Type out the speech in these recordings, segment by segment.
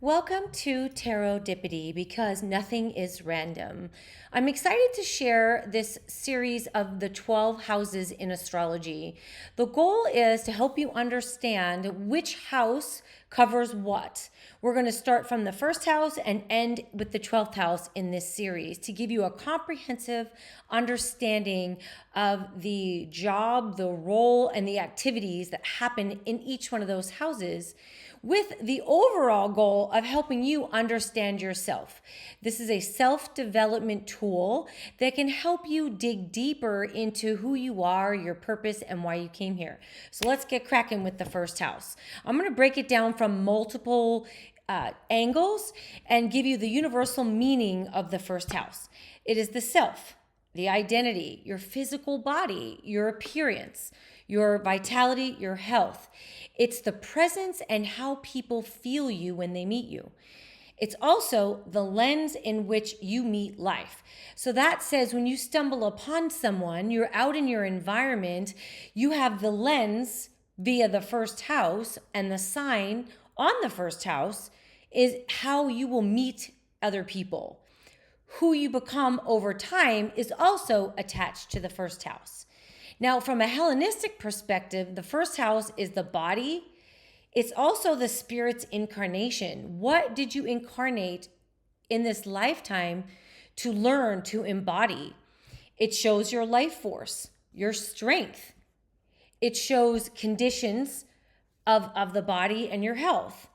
Welcome to Tarotdipity because nothing is random. I'm excited to share this series of the 12 houses in astrology. The goal is to help you understand which house covers what. We're going to start from the first house and end with the 12th house in this series to give you a comprehensive understanding of the job, the role, and the activities that happen in each one of those houses, with the overall goal of helping you understand yourself. This is a self-development tool that can help you dig deeper into who you are, your purpose, and why you came here. So let's get cracking with the first house. I'm going to break it down from multiple angles and give you the universal meaning of the first house. It is the self, the identity, your physical body, your appearance, your vitality, your health. It's the presence and how people feel you when they meet you. It's also the lens in which you meet life. So that says when you stumble upon someone, you're out in your environment, you have the lens via the first house, and the sign on the first house is how you will meet other people. Who you become over time is also attached to the first house. Now, from a Hellenistic perspective, the first house is the body. It's also the spirit's incarnation. What did you incarnate in this lifetime to learn to embody? It shows your life force, your strength. It shows conditions of the body and your health.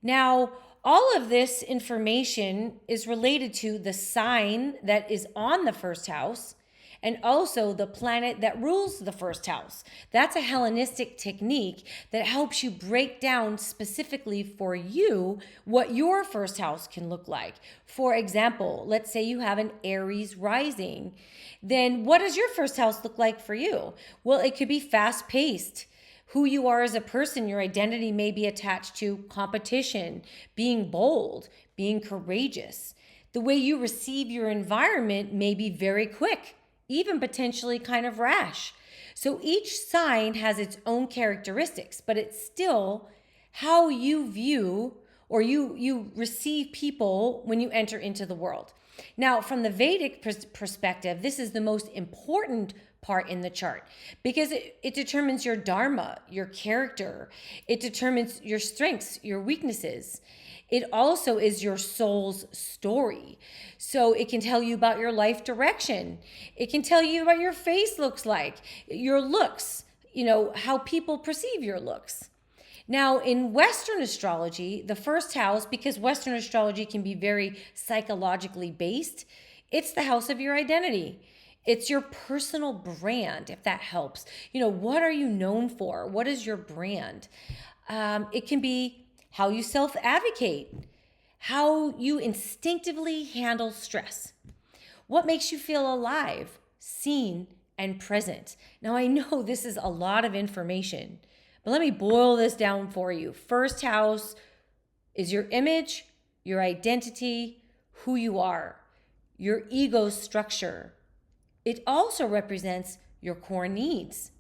Now, all of this information is related to the sign that is on the first house and also the planet that rules the first house. That's a Hellenistic technique that helps you break down specifically for you what your first house can look like. For example, let's say you have an Aries rising. Then what does your first house look like for you? Well, it could be fast-paced. Who you are as a person, your identity may be attached to competition, being bold, being courageous. The way you receive your environment may be very quick, even potentially kind of rash. So each sign has its own characteristics, but it's still how you view or you receive people when you enter into the world. Now, from the Vedic perspective, this is the most important part in the chart because it determines your dharma, your character. It determines your strengths, your weaknesses. It also is your soul's story. So it can tell you about your life direction. It can tell you what your face looks like, your looks, how people perceive your looks. Now, in Western astrology, the first house, because Western astrology can be very psychologically based, it's the house of your identity. It's your personal brand, if that helps. What are you known for? What is your brand? It can be how you self-advocate, how you instinctively handle stress, what makes you feel alive, seen, and present. Now, I know this is a lot of information, but let me boil this down for you. First house is your image, your identity, who you are, your ego structure. It also represents your core needs.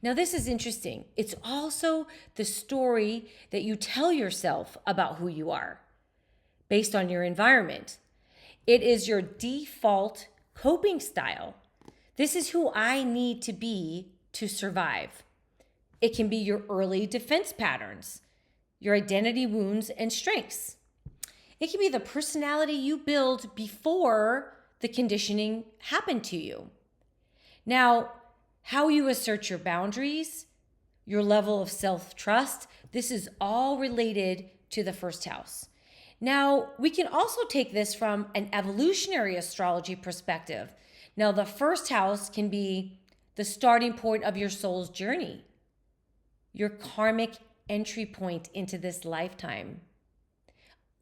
Now, this is interesting. It's also the story that you tell yourself about who you are based on your environment. It is your default coping style. This is who I need to be to survive. It can be your early defense patterns, your identity wounds and strengths. It can be the personality you build before the conditioning happened to you. Now, how you assert your boundaries, your level of self-trust, this is all related to the first house. Now, we can also take this from an evolutionary astrology perspective. Now, the first house can be the starting point of your soul's journey, your karmic entry point into this lifetime.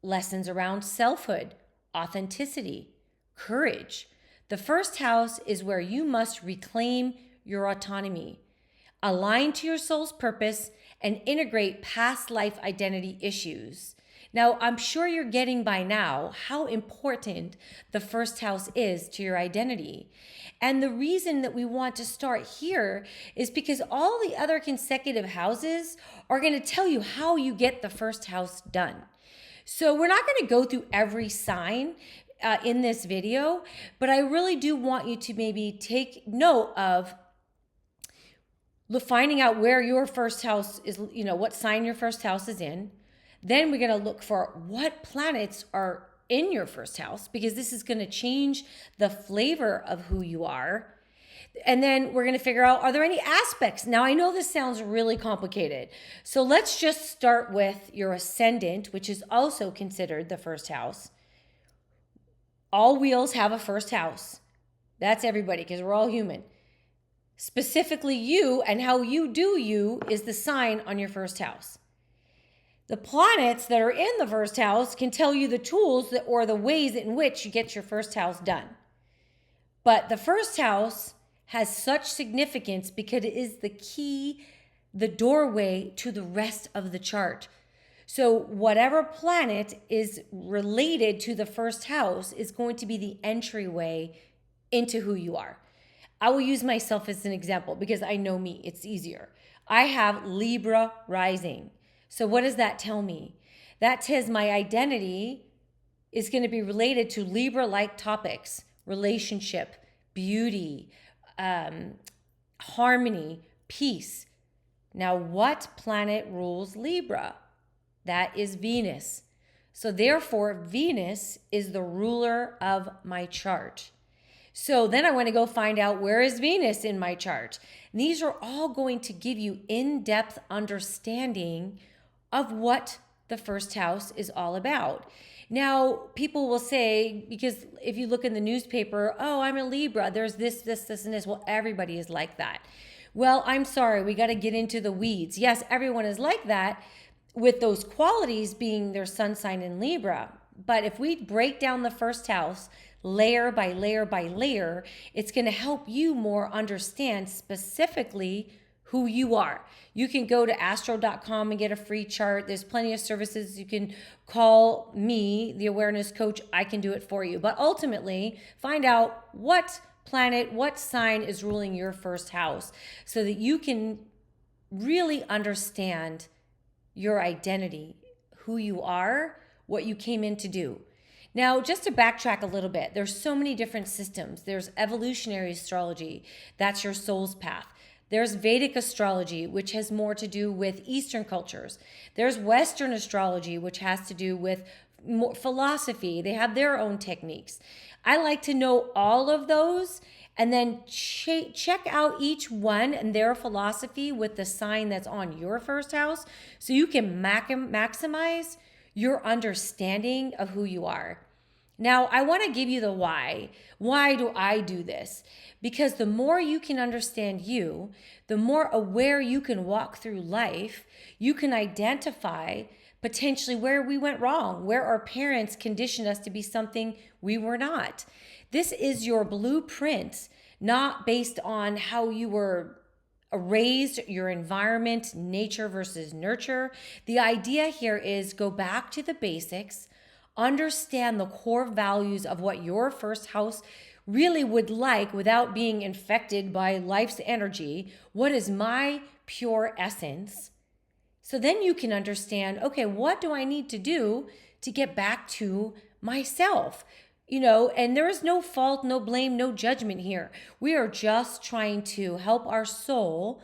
Lessons around selfhood, authenticity, courage. The first house is where you must reclaim your autonomy, align to your soul's purpose, and integrate past life identity issues. Now, I'm sure you're getting by now how important the first house is to your identity. And the reason that we want to start here is because all the other consecutive houses are going to tell you how you get the first house done. So we're not going to go through every sign in this video, but I really do want you to maybe take note of finding out where your first house is, what sign your first house is in. Then we're going to look for what planets are in your first house, because this is going to change the flavor of who you are. And then we're going to figure out, are there any aspects? Now, I know this sounds really complicated. So let's just start with your ascendant, which is also considered the first house. All wheels have a first house. That's everybody, because we're all human. Specifically, you and how you do you is the sign on your first house. The planets that are in the first house can tell you the tools or the ways in which you get your first house done. But the first house has such significance because it is the key, the doorway to the rest of the chart. So whatever planet is related to the first house is going to be the entryway into who you are. I will use myself as an example because I know me, it's easier. I have Libra rising. So what does that tell me? That says my identity is going to be related to Libra-like topics: relationship, beauty, harmony, peace. Now, what planet rules Libra? That is Venus. So therefore, Venus is the ruler of my chart. So then I want to go find out, where is Venus in my chart? And these are all going to give you in-depth understanding of what the first house is all about. Now, people will say, because if you look in the newspaper, oh, I'm a Libra, there's this, and this. Well, everybody is like that. Well, I'm sorry, we got to get into the weeds. Yes, everyone is like that, with those qualities being their sun sign in Libra. But if we break down the first house layer by layer by layer, it's going to help you more understand specifically who you are. You can go to astro.com and get a free chart. There's plenty of services. You can call me, the awareness coach. I can do it for you. But ultimately, find out what planet, what sign is ruling your first house, so that you can really understand your identity, who you are, what you came in to do. Now, just to backtrack a little bit, there's so many different systems. There's evolutionary astrology. That's your soul's path. There's Vedic astrology, which has more to do with Eastern cultures. There's Western astrology, which has to do with more philosophy. They have their own techniques. I like to know all of those and then check out each one and their philosophy with the sign that's on your first house, so you can maximize your understanding of who you are. Now, I want to give you the why. Why do I do this? Because the more you can understand you, the more aware you can walk through life, you can identify potentially where we went wrong, where our parents conditioned us to be something we were not. This is your blueprint, not based on how you were raised, your environment, nature versus nurture. The idea here is go back to the basics, understand the core values of what your first house really would like without being infected by life's energy. What is my pure essence? So then you can understand, okay, what do I need to do to get back to myself? And there is no fault, no blame, no judgment here. We are just trying to help our soul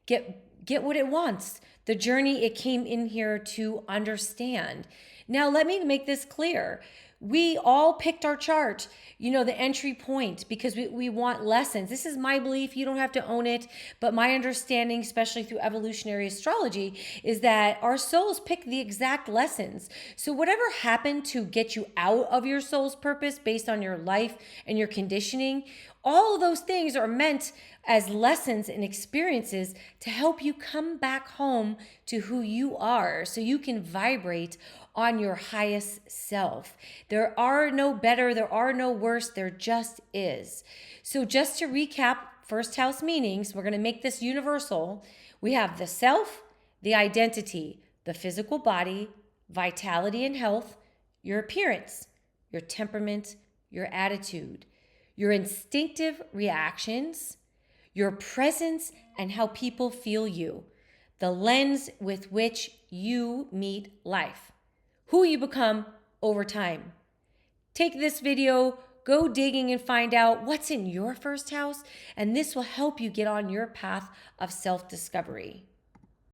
get what it wants, the journey it came in here to understand. Now, let me make this clear. We all picked our chart, the entry point, because we want lessons. This is my belief. You don't have to own it. But my understanding, especially through evolutionary astrology, is that our souls pick the exact lessons. So whatever happened to get you out of your soul's purpose based on your life and your conditioning, all of those things are meant as lessons and experiences to help you come back home to who you are, so you can vibrate on your highest self. There are no better, there are no worse, there just is. So just to recap first house meanings, we're going to make this universal. We have the self, the identity, the physical body, vitality and health, your appearance, your temperament, your attitude, your instinctive reactions, your presence and how people feel you, the lens with which you meet life. who you become over time. Take this video, go digging and find out what's in your first house, and this will help you get on your path of self-discovery.